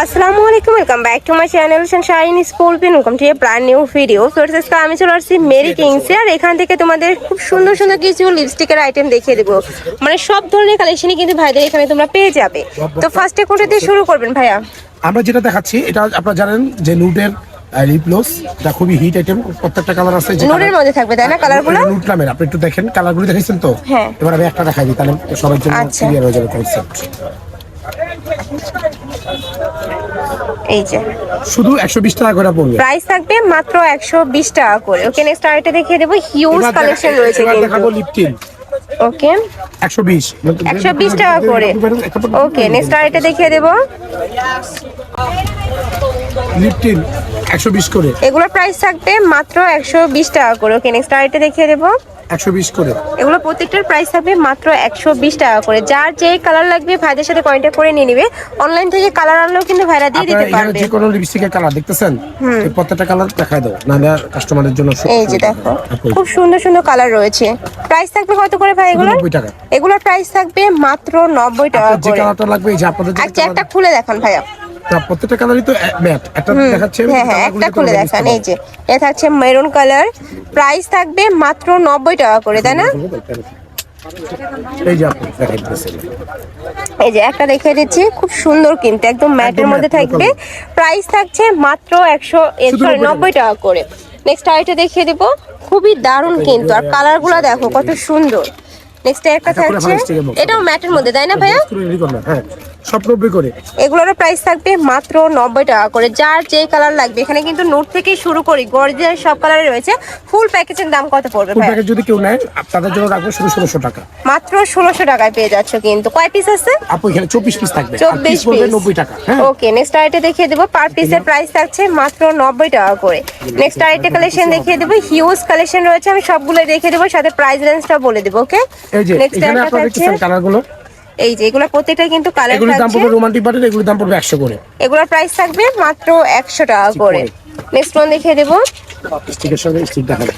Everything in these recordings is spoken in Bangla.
আসসালামু আলাইকুম, welcome back to my channel Sunshine school pin. Welcome to A brand new video. First আজকে আমি চলে আসছি মেরি কিংসে, আর এখান থেকে তোমাদের খুব সুন্দর সুন্দর কিছু লিপস্টিকের আইটেম দেখিয়ে দেবো। মানে সব ধরনের কালেকশনই কিন্তু ভাইদের এখানে তোমরা পেয়ে যাবে। তো ফার্স্টে কোনটা দিয়ে শুরু করবেন ভাইয়া? আমরা যেটা দেখাচ্ছি এটা আপনারা জানেন যে নুডের লিপ গ্লস, এটা খুবই হিট আইটেম। প্রত্যেকটা কালার আছে, যে নুডের মধ্যে থাকবে তাই না কালারগুলো? নুড নামের, আপনি একটু দেখেন কালারগুলো দেখেছেন তো? হ্যাঁ। এবার আমি একটা দেখাই দিই, তাহলে সবার জন্য ক্লিয়ার হয়ে যাবে কনসেপ্ট। এই যে শুধু 120 টাকা করে পড়বে, প্রাইস থাকবে মাত্র 120 টাকা করে। ওকে, নেক্সট আরেকটা দেখিয়ে দেবো। হিউজ কালেকশন রয়েছে এবার কিন্তু। দেখাবো লিপটিন, ওকে 120 টাকা করে। ওকে, নেক্সট আরেকটা দেখিয়ে দেবো। লিপটিন 120 করে, এগুলোর প্রাইস থাকবে মাত্র 120 টাকা করে। ওকে, নেক্সট আরেকটা দেখিয়ে দেবো। 120 করে। এগুলো প্রত্যেকটার প্রাইস থাকবে মাত্র 120 টাকা করে। যার যেই কালার লাগবে ভাইদের সাথে কন্ট্যাক্ট করে নিয়ে নিবে। অনলাইন থেকে কালার আনলেও কিন্তু ভাইরা দিয়ে দিতে আপনারা পারবে। যে কোনো লিপস্টিকের কালার দেখতেছেন, এই প্রত্যেকটা কালার দেখায় দাও, নাহলে কাস্টমারের জন্য এই যে দেখো খুব সুন্দর সুন্দর কালার রয়েছে। প্রাইস থাকবে কত করে ভাই এগুলো? 90 টাকা। এগুলোর প্রাইস থাকবে মাত্র 90 টাকা যে করে। কালারটা লাগবে, এই যে আপনাদের যে আচ্ছা, একটা খুলে দেখান ভাইয়া। প্রত্যেকটা কালারই তো ম্যাট, একটা দেখাচ্ছে। হ্যাঁ, একটা খুলে দেখান। এই যে এটা থাকছে মেরুন কালার, প্রাইস থাকবে মাত্র 90 টাকা করে, তাই না? এই যে আপনি দেখাইতেছেন, এই যে একটা দেখিয়ে দিচ্ছি, খুব সুন্দর কিন্তু একদম ম্যাটের মধ্যে থাকবে। প্রাইস থাকছে মাত্র 90 টাকা করে। নেক্সট আরেকটা দেখিয়ে দিব, খুবই দারুণ কিন্তু, আর কালারগুলো দেখো কত সুন্দর। নেক্সট একটা থাকছে, এটাও ম্যাটের মধ্যে তাই না ভাইয়া? হ্যাঁ সব 90 করে। এগুলোর প্রাইস থাকবে মাত্র 90 টাকা করে। যার যেই কালার লাগবে, এখানে কিন্তু নোট থেকে শুরু করি গর্জিয়াস সব কালারে রয়েছে। ফুল প্যাকেজের দাম কত পড়বে ফুল ভাই? প্যাকেজ যদি কেউ নেয় তাদের জন্য রাখবো শুধু 1600 টাকা। মাত্র 1600 টাকায় পেয়ে যাচ্ছ কিন্তু। কয় পিস আছে? আপু এখানে 24 পিস থাকবে, 24 পড়বে পিস 90 টাকা। হ্যাঁ ওকে, নেক্সট আইটে দেখিয়ে দেবো। পার পিসের প্রাইস থাকছে মাত্র 90 টাকা করে। নেক্সট আইটে কালেকশন দেখিয়ে দেবো, হিউজ কালেকশন রয়েছে, আমি সবগুলো দেখিয়ে দেবো, সাথে প্রাইস রেঞ্জটা বলে দেবো। ওকে, এই যে নেক্সট এখানে আইটে আপনারা থাকছে দেখতেছেন কালারগুলো, এই যে এগুলো প্রত্যেকটা কিন্তু কালার এগুলোর দাম থাকছে। পড়বে রোমান্টিক বাটের, এগুলোর দাম পড়বে 100 করে। এগুলোর প্রাইস থাকবে মাত্র 100 টাকা করে। নেক্সট ওয়ান দেখিয়ে দেবো। স্টিকের সঙ্গে স্টিক দেখাবো।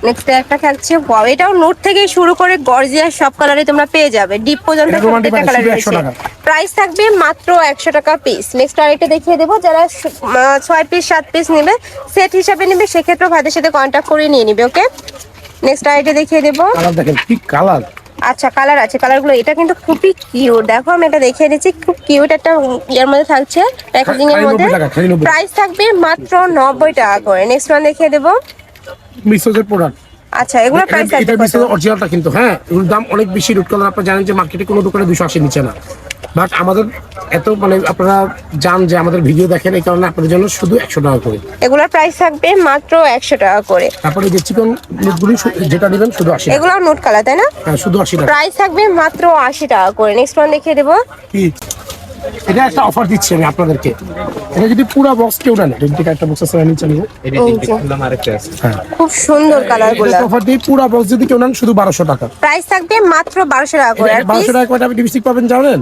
নেক্সট একটা থাকছে, ওয়াও, এটাও নোট থেকে শুরু করে গর্জিয়াস সব কালারে তোমরা পেয়ে যাবে, ডিপ পর্যন্ত প্রত্যেকটা কালার রয়েছে। প্রাইস থাকবে মাত্র 100 টাকা পিস। নেক্সট আরেকটা দেখিয়ে দেবো, যারা 6 পিস 7 পিস নেবে, সেট হিসাবে নেবে, সেক্ষেত্রে ভাইদের সাথে কন্ট্যাক্ট করে নিয়ে নিবে। ওকে, নেক্সট আরেকটা দেখিয়ে দেবো। কালার দেখেন কি কালার। আচ্ছা, কালার আছে, কালারগুলো এটা কিন্তু খুবই কিউট। দেখো আমি এটা দেখিয়ে দিচ্ছি, খুব কিউট একটা ইয়ার মধ্যে থাকছে, প্যাকেজিং এর মধ্যে। প্রাইস থাকবে মাত্র 90 টাকা করে। নেক্সট ওয়ান দেখিয়ে দেবো। মিসোজের প্রোডাক্ট। আচ্ছা, এগুলো প্রাইস এটা মিসোজের অরিজিনালটা কিন্তু, হ্যাঁ এগুলোর দাম অনেক বেশি। রুট কালার আপনারা জানেন যে মার্কেটে কোনো দোকানে 280 নিচে না, বাট আমাদের এত মানে আপনারা জান যে আমাদের ভিডিও দেখেন, এই কারণে আপনাদের জন্য শুধু 100 টাকা করে। এগুলোর প্রাইস থাকবে মাত্র 100 টাকা করে। তারপরে যে চিকন নোটগুলি যেটা নেবেন শুধু 80 টাকা। এগুলো নোট কালার তাই না? হ্যাঁ শুধু 80 টাকা। প্রাইস থাকবে মাত্র 80 টাকা করে। নেক্সট ওয়ান দেখিয়ে দেবো। কি এটা একটা অফার দিচ্ছি আমি আপনাদেরকে, এটা যদি পুরো বক্স কেউ নেন, এটা একটা বক্স আছে আমি চালিয়ে হ্যাঁ খুব সুন্দর কালারগুলো। এটা অফার দিই, পুরো বক্স যদি কেউ নেন শুধু 1200 টাকা। প্রাইস থাকবে মাত্র 1200 টাকা করে। আর 1200 টাকা করে আপনি লিপস্টিক পাবেন জানেন,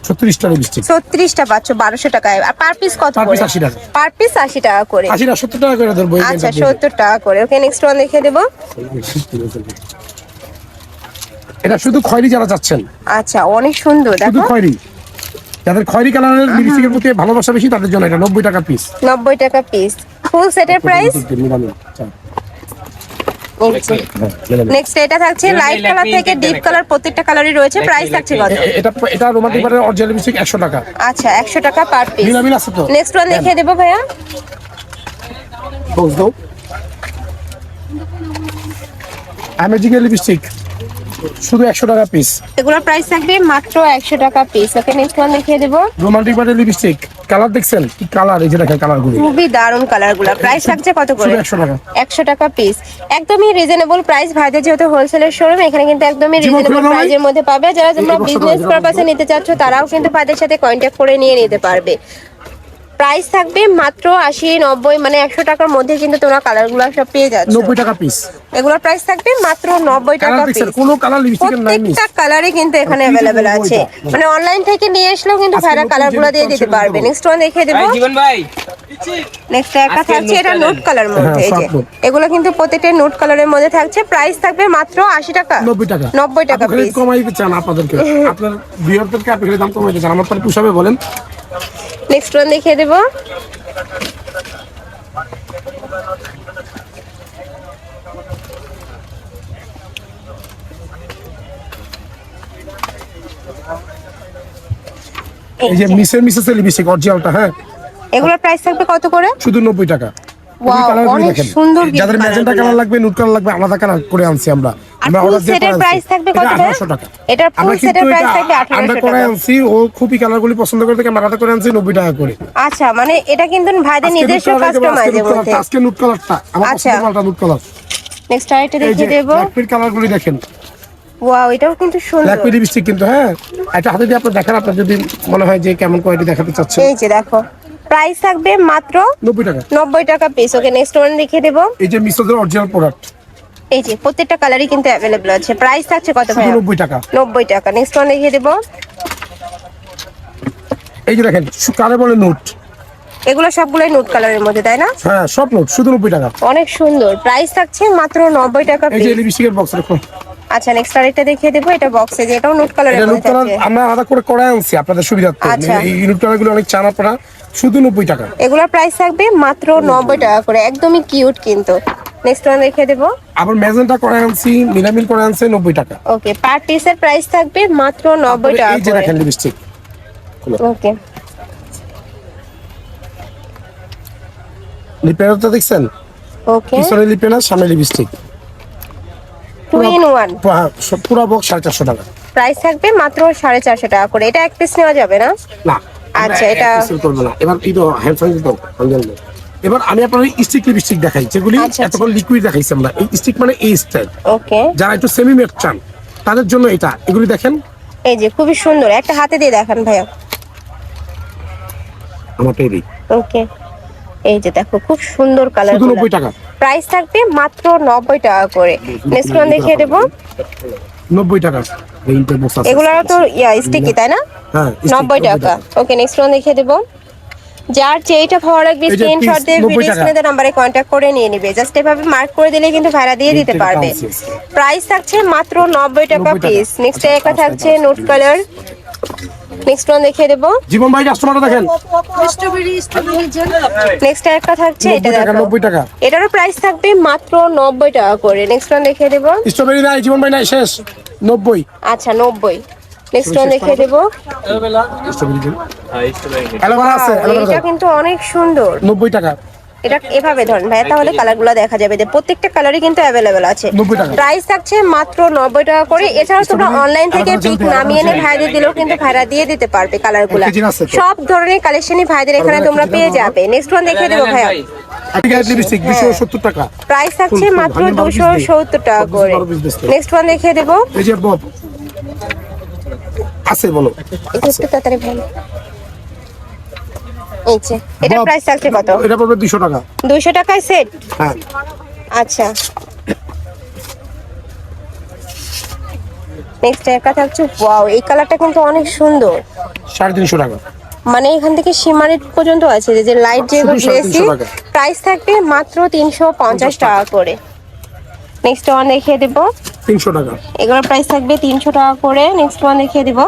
36টা লিপস্টিক 36টা পাচ্ছ 1200 টাকায়। আর পার পিস কত পার করে? পিস 80 টাকা। পার পিস 80 টাকা করে। 80 না 70 টাকা করে ধরবো। আচ্ছা, 70 টাকা করে। ওকে, নেক্সট ওয়ান দেখিয়ে দেবো। এটা শুধু খয়েরি যারা যাচ্ছেন, আচ্ছা, অনেক সুন্দর শুধু দেখো, খয়েরি, যাদের খয়েরি কালারের লিপস্টিকের প্রতি ভালোবাসা বেশি তাদের জন্য এটা 90 টাকা পিস। 90 টাকা পিস। ফুল সেটের প্রাইস। নেক্সট এটা থাকছে লাইট কালার থেকে ডিপ কালার, প্রত্যেকটা কালারই রয়েছে। প্রাইস থাকছে কত? এটা রোমান্টিক বাটের অরিজিনাল লিপস্টিক 100 টাকা। আচ্ছা, 100 টাকা পার পিস। মিলামিল আছে তো। নেক্সট ওয়ান দেখিয়ে দেবো ভাইয়া। বক্স দাও। অ্যামেজিং লিপস্টিক শুধু 100 টাকা পিস। এগুলোর প্রাইস থাকবে মাত্র 100 টাকা পিস। ওকে, নেক্সট ওয়ান দেখিয়ে দেবো। রোমান্টিক বাটের লিপস্টিক কালার দেখছেন কি কালার, এই যে দেখেন কালারগুলো খুবই দারুণ কালারগুলো। প্রাইস থাকছে কত করে? 100 টাকা। 100 টাকা পিস। একদমই রিজনেবল প্রাইস। ভাইদের যেহেতু হোলসেলের শোরুম, এখানে কিন্তু একদমই রিজনেবল প্রাইসের মধ্যে পাবে। যারা তোমরা বিজনেস পারপাসে নিতে চাচ্ছ, তারাও কিন্তু ভাইদের সাথে কন্ট্যাক্ট করে নিয়ে নিতে পারবে। প্রাইস থাকবে মাত্র 80 90 মানে 100 টাকার মধ্যে কিন্তু তোমরা কালারগুলো সব পেয়ে যাচ্ছ। 90 টাকা পিস। এগুলোর প্রাইস থাকবে মাত্র 90 টাকা পিস। কোনো কালার লিপস্টিকের নাই মিস। প্রত্যেকটা কালারই কিন্তু এখানে अवेलेबल আছে। মানে অনলাইন থেকে নিয়ে আসলেও কিন্তু ভাইরা কালারগুলো দিয়ে দিতে পারবে। নেক্সট ওয়ান দেখিয়ে দেব। জীবন ভাই নেক্সট একটা থাকছে এটা নোট কালার মধ্যে, এই যে এগুলো কিন্তু প্রত্যেকটা নোট কালারের মধ্যে থাকছে। প্রাইস থাকবে মাত্র 80 টাকা 90 টাকা 90 টাকা আপনি পিস। কমাইতে চান আপনাদেরকে, আপনার ভিউয়ারদেরকে আপনি দাম কমাইতে চান, আমার তো পুষাবে বলেন। নেক্সট ওয়ান দেখিয়ে দেব। এই যে মিসেস লিপস্টিক অরিজিনালটা, হ্যাঁ এগুলোর প্রাইস থাকবে কত করে? শুধু 90 টাকা। ওয়াও, অনেক সুন্দর কিন্তু যাদের ম্যাজেন্টা কালার লাগবে, নুট কালার লাগবে, আলাদা কালার করে আনছি আমরা। আমরা ফুল সেটের প্রাইস থাকবে কত করে? 1800 টাকা। এটা ফুল সেটের প্রাইস থাকবে 1800 আমরা টাকা। করে আনছি, ও খুবই কালারগুলি পছন্দ করে থেকে আমরা আলাদা করে আনছি 90 টাকা করে। আচ্ছা, মানে এটা কিন্তু ভাইদের নিজস্ব কাস্টমাইজের মধ্যে। আজকে নুট কালারটা আমার পছন্দ, নুট কালার। নেক্সট আইটেম দেখিয়ে দেব। ব্ল্যাক কালারগুলি দেখেন, ওয়াও, এটাও কিন্তু সুন্দর। ব্ল্যাক লিপস্টিক কিন্তু, হ্যাঁ এটা হাতে দিয়ে আপনি দেখেন, আপনার যদি মনে হয় যে কেমন কোয়ালিটি দেখাতে চাচ্ছেন। এই যে দেখো, প্রাইস থাকবে মাত্র 90 টাকা 90 টাকা পিস। ওকে, নেক্সট ওয়ান দেখিয়ে দেব। এই যে মিসোদের অরিজিনাল প্রোডাক্ট, এই যে প্রত্যেকটা কালারই কিন্তু अवेलेबल আছে। প্রাইস থাকছে কত ভাই? 90 টাকা 90 টাকা। নেক্সট ওয়ান দেখিয়ে দেব। এই যে দেখেন, কারে বলে নোট, এগুলো সবগুলোই নোট কালারের মধ্যে, তাই না? হ্যাঁ সব নোট, শুধু 90 টাকা। অনেক সুন্দর। প্রাইস থাকছে মাত্র 90 টাকা এই যে পিস। লিপস্টিকের বক্স রাখুন। আচ্ছা, নেক্সট আরেকটা দেখিয়ে দেব। এটা বক্সে, যে এটাও নোট এটা কালারের নোট মধ্যে কালার থাকছে। আমরা আলাদা করে করে আনছি আপনাদের সুবিধার্থে। আচ্ছা। এই নোট কালারগুলো অনেক চান আপনারা, শুধু 90 টাকা। এগুলোর প্রাইস থাকবে মাত্র 90 টাকা করে। একদমই কিউট কিন্তু। নেক্সট ওয়ান দেখিয়ে দেব। আবার ম্যাজেন্টা করে আনছি, মিলামিল করে আনছি 90 টাকা। ওকে, পার পিসের প্রাইস থাকবে মাত্র 90 টাকা এই যে করে। দেখেন লিপস্টিক, ওকে, লিপেনারটা দেখছেন? ওকে, পিছনে লিপেনার, সামনে লিপস্টিক, 2 in 1। পুরো বক্স 450 টাকা। প্রাইস থাকবে মাত্র 450 টাকা করে। এটা এক পিস নেওয়া যাবে না? না আচ্ছা, এটা করব না। এবার এই তো হ্যান্ড ফ্যান দিতে হবে। এবার আমি আপনাদের স্টিক লিপস্টিক দেখাই, যেগুলি আচ্ছা, এতক্ষণ লিকুইড দেখাইছি আমরা। এই স্টিক মানে এই স্টাইল, ওকে। যারা একটু সেমি ম্যাট চান তাদের জন্য এটা। এগুলি দেখেন, এই যে খুবই সুন্দর। একটা হাতে দিয়ে দেখান ভাইয়া। আমারটা এই ওকে, এই যে দেখো, খুব সুন্দর কালার। শুধু 90 টাকা। প্রাইস থাকবে মাত্র 90 টাকা করে। নেক্সট ওয়ান দেখিয়ে দেব। 90 টাকা। রেইনটা বক্স আছে, এগুলো তো স্টিকি, তাই না? হ্যাঁ 90 টাকা। ওকে, নেক্সট ওয়ান দেখিয়ে দেব। যার যেটা ভালো লাগবে এই যে স্ক্রিনশট দিয়ে 90 ভিডিও টাকা। স্ক্রিনে নাম্বারে কন্ট্যাক্ট করে নিয়ে নেবে। জাস্ট এভাবে মার্ক করে দিলে কিন্তু ভাড়া দিয়ে দিতে পারবে। প্রাইস থাকছে মাত্র 90 টাকা 90 টাকা। পিস। নেক্সট একটা থাকছে নোট কালার। নেক্সট ওয়ান দেখিয়ে দেব। জীবন ভাই কাস্টমারটা দেখেন, নেক্সট একটা থাকছে, এটা 90 টাকা দেখো। 90 টাকা। এটারও প্রাইস থাকবে মাত্র 90 টাকা করে। নেক্সট ওয়ান দেখিয়ে দেব। স্ট্রবেরি নাই জীবন ভাই, নাই, শেষ 90। আচ্ছা, 90। নেক্সট ওয়ান দেখিয়ে দেব। স্ট্রবেরি দিন, অ্যালোভেরা আছে, Wow, অ্যালোভেরা এটা কিন্তু অনেক সুন্দর। 90 টাকা। এটা এভাবে ধরেন ভাইয়া, তাহলে কালারগুলো দেখা যাবে। যে প্রত্যেকটা কালারই কিন্তু अवेलेबल আছে। 90 টাকা। প্রাইস থাকছে মাত্র 90 টাকা করে। এছাড়াও তোমরা অনলাইন থেকে পিক নামিয়ে এনে ভাইদের দিলেও কিন্তু ভাইরা দিয়ে দিতে পারবে কালারগুলো। এক কেজি আছে তো। সব ধরনের কালেকশনই ভাইদের এখানে তোমরা পেয়ে যাবে। নেক্সট ওয়ান দেখিয়ে দেবো ভাইয়া। আটিকাট লিপস্টিক 270 টাকা। প্রাইস থাকছে মাত্র 270 টাকা করে। নেক্সট ওয়ান দেখিয়ে দেবো। এই যে বব আছে, বলো একটু তাড়াতাড়ি ভালো। এই যে এটা বব, প্রাইস থাকছে কত? এটা পড়বে 200 টাকা। 200 টাকায় সেট। হ্যাঁ আচ্ছা, নেক্সট একটা থাকছে। ওয়াও, এই কালারটা কিন্তু অনেক সুন্দর। 350 টাকা। মানে এখান থেকে সীমারেট পর্যন্ত আছে, যে লাইট যে শুধু গ্লেসি। 350 টাকা। প্রাইস থাকবে মাত্র 350 টাকা করে। নেক্সট ওয়ান দেখিয়ে দেব। 300 টাকা। এগুলোর প্রাইস থাকবে 300 টাকা করে। নেক্সট ওয়ান দেখিয়ে দেব।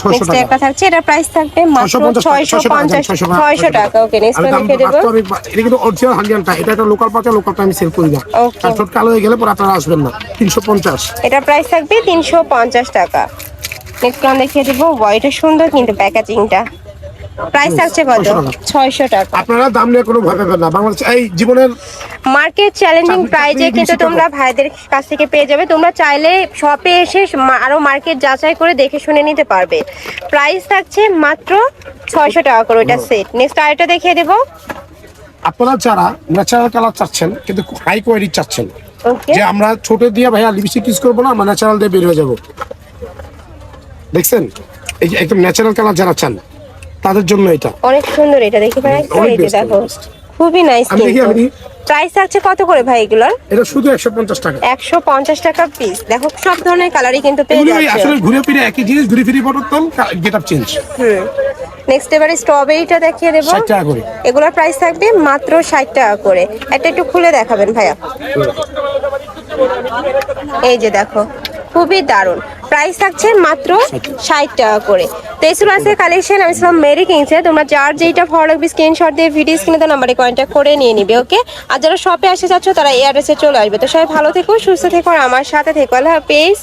600 নেক্সট টাকা। একটা থাকছে, এটার প্রাইস থাকবে মাত্র 650 600 টাকা। ওকে, নেক্সট আমি ওয়ান দাম দেখিয়ে দেব। বাস্তবিক এটা কিন্তু অরিজিনাল হান্ডিয়ানটা, এটা একটা লোকাল পাতা, লোকালটা আমি সেল করি না। Okay. আর ছোট কালো হয়ে গেলে পরে আপনারা আসবেন না। 350। এটার প্রাইস থাকবে 350 টাকা। নেক্সট ওয়ান দেখিয়ে দেব। ওয়াইটা সুন্দর কিন্তু প্যাকেজিংটা। প্রাইস থাকছে কত? 600 টাকা। আপনারা দাম নিয়ে কোনো ভয় পাবেন না। বাংলাদেশ এই জীবনের মার্কেট চ্যালেঞ্জিং প্রাইজে চাকরি কিন্তু বেশি তোমরা ভাইদের কাছ থেকে পেয়ে যাবে। তোমরা চাইলে শপে এসে আরো মার্কেট যাচাই করে দেখে শুনে নিতে পারবে। প্রাইস থাকছে মাত্র 600 টাকা করে ওটা সেট। নেক্সট আরেকটা দেখিয়ে দেব। আপনারা যারা ন্যাচারাল কালার চাচ্ছেন কিন্তু হাই কোয়ালিটি চাচ্ছেন, ওকে, যে আমরা ছোট দিয়ে ভাইয়া লিপস্টিক ইউজ করবো না, আমরা ন্যাচারাল দিয়ে বের হয়ে যাবো। দেখছেন, এই যে একদম ন্যাচারাল কালার যারা চান তাদের জন্য এটা অনেক সুন্দর, এটা দেখি ভাই একটা, অনেক এই যে best, দেখো অনেক best। খুবই নাইস আমি দেখি, আমি দেখি। প্রাইস থাকছে কত করে ভাই এগুলোর? এটা শুধু 150 টাকা। 150 টাকা পিস। দেখো সব ধরনের কালারই কিন্তু পেয়ে এগুলো ভাই যাচ্ছে। আসলে ঘুরে ফিরে একই জিনিস, ঘুরে ফিরে পড়তাম, গেট আপ চেঞ্জ। নেক্সট এবারে স্ট্রবেরিটা দেখিয়ে দেবো। 60 টাকা করে। এগুলোর প্রাইস থাকবে মাত্র 60 টাকা করে। এটা একটু খুলে দেখাবেন ভাইয়া। এই যে দেখো খুবই দারুণ, প্রাইস থাকছে মাত্র 60 টাকা করে। তো এই ছিল আজকের কালেকশন। আমি ছিলাম মেরি কিংসে। তোমরা যার যেটা ভালো লাগবে স্ক্রিনশট দিয়ে ভিডিও স্ক্রিনে তো নাম্বারে কন্ট্যাক্ট করে নিয়ে নিবে, ওকে? আর যারা শপে আসতে চাচ্ছ তারা এই অ্যাড্রেসে চলে আসবে। তো সবাই ভালো থেকো, সুস্থ থেকো, আর আমার সাথে থেকো। আল্লাহ হাফেজ।